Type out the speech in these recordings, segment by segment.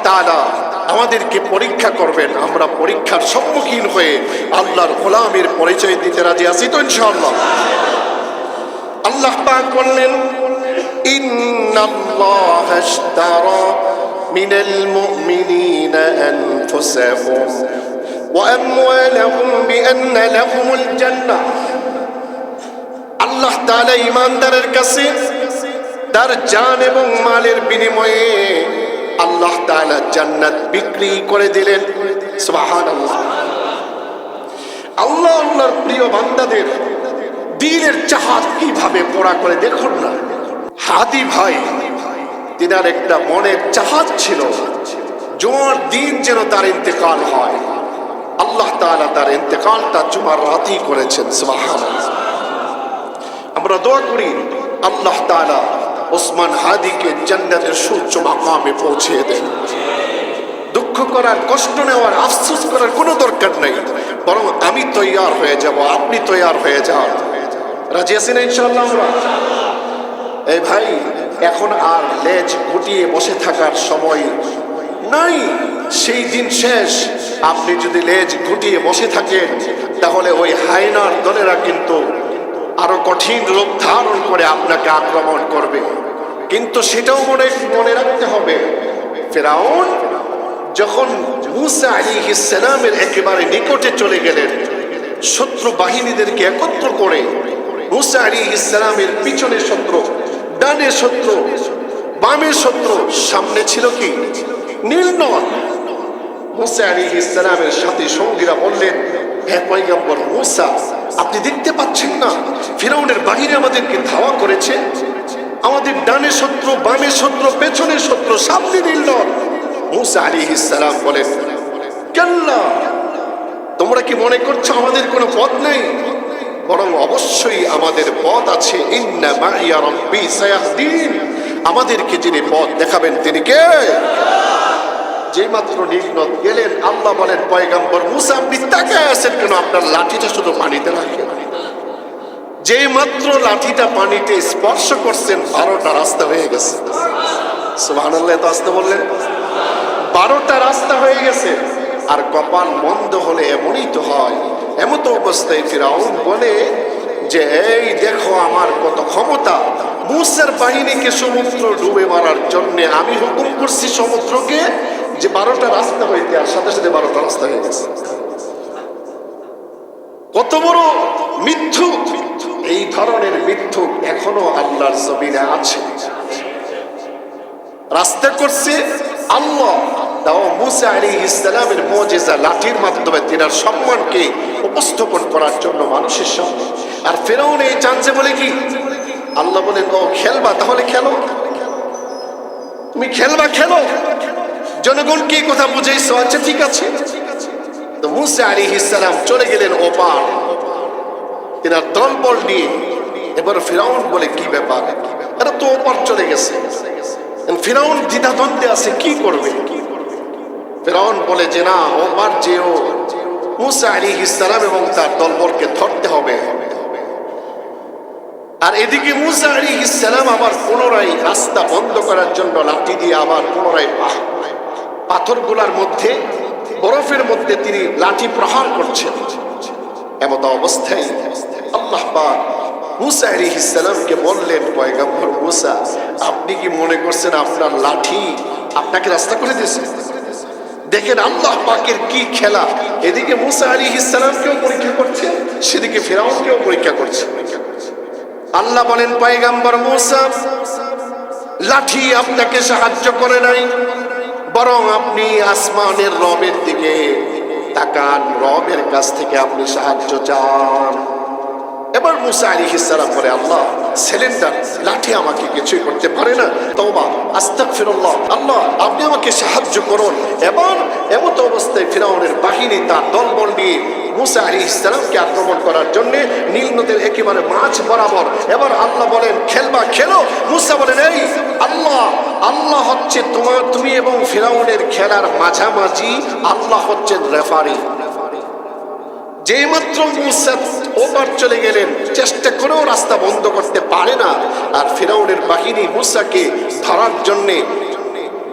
তাআলা আমাদেরকে পরীক্ষা করবেন, আমরা পরীক্ষার সম্মুখীন হয়ে আল্লাহর গোলামের পরিচয় দিতে রাজি আছি তো ইনশাআল্লাহ। আল্লাহ পাক বললেন, ইন্নাল্লাহা ইশতারা মিনাল মুমিনিনা আনফুসাহুম ওয়া আমওয়ালাহুম বিআন্না লাহুমুল জান্নাহ। আল্লাহ তাআলা ঈমানদারের কাছে তার জান এবং মালের বিনিময়ে আল্লাহ তাআলা জান্নাত বিক্রি করে দিলেন। সুবহানাল্লাহ। আল্লাহ আল্লাহর প্রিয় বান্দাদের দিনের চাহাত কিভাবে পুরা করে দেখুন না। হাদি ভাই, তিনার একটা মনের চাহাত ছিল জুমার দিন যেন তার ইন্তেকাল হয়। আল্লাহ তাআলা তার ইন্তেকালটা জুমার রাতেই করেছেন। সুবহানাল্লাহ। আমরা দোয়া করি আল্লাহ তাআলা ওসমান হাদিকে জান্নাতের সুউচ্চ মাকামে পৌঁছে দেন। দুঃখ করার, কষ্ট নেওয়ার, আফসোস করার কোনো দরকার নেই, বরং আমি তৈয়ার হয়ে যাব, আপনি তৈয়ার হয়ে যান। রাজি আছি না ইনশাআল্লাহ আমরা? এই ভাই, এখন আর লেজ গুটিয়ে বসে থাকার সময় নাই, সেই দিন শেষ। আপনি যদি লেজ গুটিয়ে বসে থাকেন তাহলে ওই হায়নার দলেরা কিন্তু আরো কঠিন রূপ ধারণ করে আপনাকে আক্রমণ করবে। কিন্তু সেটাও মনে রাখতে হবে, ফিরআউন যখন মূসা আলাইহিস সালামের একেবারে নিকটে চলে গেলেন, শত্রু বাহিনীদেরকে একত্র করে মূসা আলাইহিস সালামের পিছনে শত্রু, ডানে শত্রু, বামে শত্রু, সামনে ছিল কি নীল নদ। মূসা আলাইহিস সালামের সাথে সঙ্গীরা বললেন, হে পয়গম্বর মূসা, আপনি দেখতে পাচ্ছেন না ফিরআউনের বাহিনী আমাদেরকে ধাওয়া করেছে? আমাদের ডানে শত্রু, বামে শত্রু, পেছনে শত্রু, সামনে নীল নদ। মূসা আলাইহিস সালাম বলেন, কাল্লা, তোমরা কি মনে করছো আমাদের কোনো পথ নেই? বরং অবশ্যই আমাদের পথ আছে। ইন্না মাইয়া রাব্বি সায়াহদিন। আমাদেরকে যিনি পথ দেখাবেন তিনি কে? যেই মাত্র নীল নদ গেলেন, আল্লাহ বলেন, পয়গম্বর মূসা, আপনি তাকায় আছেন কেন? আপনার লাঠিটা শুধু পানিতে রাখেন। যেই মাত্র লাঠিটা পানিতে স্পর্শ করছেন, 12টা রাস্তা হয়ে গেছে। সুবহানাল্লাহ, এত আসতে বললেন, 12টা রাস্তা হয়ে গেছে। আর কপাল মন্দ হলে এমনই তো হয়। এমন তো অবস্থায় ফিরআউন বলে যে, এই দেখো আমার কত ক্ষমতা, মূসার বাহিনীকে সমুদ্র ডুবে মারার জন্য আমি হুকুম করছি সমুদ্রকে যে 12টা রাস্তা হইতে, আর সাথে সাথে 12টা রাস্তা হয়ে গেছে। কত বড় মিথ্যুক! এই ধরনের মিথ্যুক এখনো আল্লাহর জমিনে আছে। রাস্তা করছে আল্লাহ। তাও মূসা আলাইহিস সালামের মুজিজা লাঠির মাধ্যমে তিনার সম্মানকে উপস্থাপন করার জন্য মানুষের সামনে। আর ফিরআউন এই চান্সে বলে কি, আল্লাহ বলেন, ও খেলবা তাহলে খেলো, তুমি খেলবা খেলো, জনগণকে এই কথা বুঝাইছো, আচ্ছা ঠিক আছে। তো মূসা আলাইহিস সালাম চলে গেলেন ওপার তিনার দলবল নিয়ে। এবার ফিরআউন বলে, কি ব্যাপার, এরা তো ওপার চলে গেছে। ফিরআউন দ্বিধাদ্বন্দ্বে আছে, কি করবে? ফিরআউন বলে যে, না, ওপার যেও, মূসা আলাইহিস সালাম এবং তার দলবলকে ধরতে হবে। আর এদিকে মূসা আলাইহিস সালাম আবার পুনরায় রাস্তা বন্ধ করার জন্য লাঠি দিয়ে আবার পুনরায় পাথরগুলার মধ্যে, বরফের মধ্যে তিনি লাঠি প্রহার করছেন। এমত অবস্থায় আল্লাহ পাক মূসা আলাইহিস সালামকে বললেন, পয়গম্বর মূসা, আপনি কি মনে করছেন আপনার লাঠি আপনাকে রাস্তা করে দিয়েছে? দেখেন আল্লাহ পাকের কি খেলা। এদিকে মূসা আলাইহিস সালামকেও পরীক্ষা করছে, সেদিকে ফিরআউনকেও পরীক্ষা করছে। আল্লাহ বলেন, পয়গম্বর মূসা, লাঠি আপনাকে সাহায্য করে নাই, বরং আপনি আসমানের রবের দিকে তাকান, রবের কাছ থেকে আপনি সাহায্য চান। এবার মূসা আলাইহিস সালাম বলে, আল্লাহ সিলিন্ডার, লাঠি আমাকে কিছুই করতে পারে না, তওবা, আস্তাগফিরুল্লাহ, আল্লাহ আপনি আমাকে সাহায্য করুন। এবার এমত অবস্থায় ফিরআউনের বাহিনী তার দলবল নিয়ে মূসা আলাইহিস সালামকে আক্রমণ করার জন্য নীল নদের একেবারে মাঝ বরাবর। এবার আল্লাহ বলেন, খেলবা খেলো। মূসা বলেন, এই আল্লাহ, আল্লাহ হচ্ছে তুমি এবং ফিরআউনের খেলার মাঝামাঝি, আল্লাহ হচ্ছেন রেফারি। যেই মাত্র মূসা ওপার চলে গেলেন, চেষ্টা করেও রাস্তা বন্ধ করতে পারে না। আর ফিরআউনের বাহিনী মূসাকে ধরার জন্য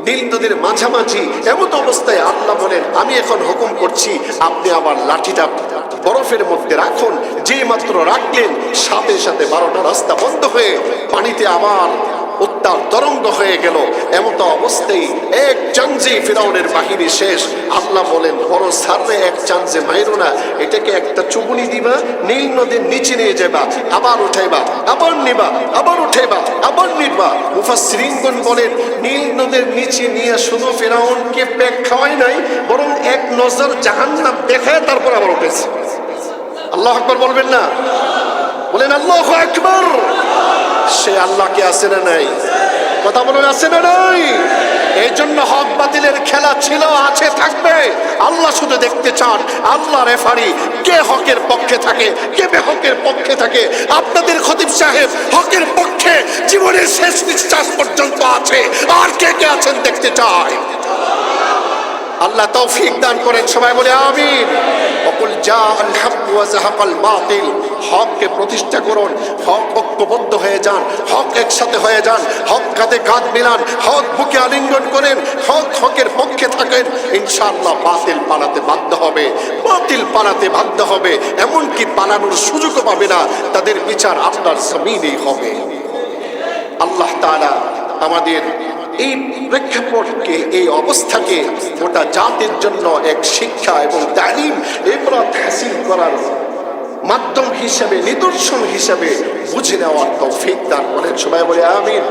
নীল নদীর মাঝামাঝি এমন অবস্থায় আল্লাহ বলেন, আমি এখন হুকুম করছি আপনি আবার লাঠিটা বরফের মধ্যে রাখুন। যে মাত্র রাখলেন সাথে সাথে 12টা রাস্তা বন্ধ হয়ে পানিতে আবার উত্তাল তরঙ্গ হয়ে গেল। এমত অবস্থায় এক চান্সে ফিরাউনের বাহিনী শেষ। আল্লাহ বলেন, বড় সাররে এক চান্সে মাইরো না, এটাকে একটা চুবুনি দিবা, নীল নদীর নিচে নিয়ে যাবা, আবার উঠাইবা, আবার নিবা, আবার উঠাইবা, আবার নিবা। মুফাসসিরিনগণ বলেন, নীল নদীর নিচে নিয়ে শুধু ফিরাউনকে পেট খাওয়াই নাই, বরং এক নজর জাহান্নাম দেখায় তারপর আবার উঠেছে। আল্লাহু আকবার বলবেন না? বলেন আল্লাহু আকবার। সে আল্লাহকে আছে না নাই? কথা বলেন, আছে না নাই? এই জন্য হক বাতিলের খেলা ছিল, আছে, থাকবে। আল্লাহ শুধু দেখতে চান আল্লাহ রেফারি কে হকের পক্ষে থাকে, কে বেহকের পক্ষে থাকে। আপনাদের খতিব সাহেব হকের পক্ষে জীবনের শেষ নিঃশ্বাস পর্যন্ত আছে, আর কে কে আছেন দেখতে চায়। আল্লাহ তৌফিক দান করেন, সবাই বলে আমিন। ওয়াকুল জাআল হক ওয়া যাহাকাল বাতিল। হককে প্রতিষ্ঠা করুন, হক ঐক্যবদ্ধ হয়ে যান, হক একসাথে হয়ে যান, হক কাঁধে কাঁধ মিলান, হক বুকে আলিঙ্গন করেন, হকের পক্ষে থাকেন। ইনশাআল্লাহ বাতিল পালাতে বাধ্য হবে, বাতিল পালাতে বাধ্য হবে, এমনকি পালানোর সুযোগও পাবে না। তাদের বিচার আপনার জমিনেই হবে। আল্লাহ তাআলা আমাদের এই প্রেক্ষাপটকে, এই অবস্থাকে গোটা জাতির জন্য এক শিক্ষা এবং তালিম, ইবরাত হাসিল করার মাধ্যম হিসাবে, নিদর্শন হিসাবে বুঝে নেওয়ার তৌফিক দান করেন। সবাই বলে আমিন।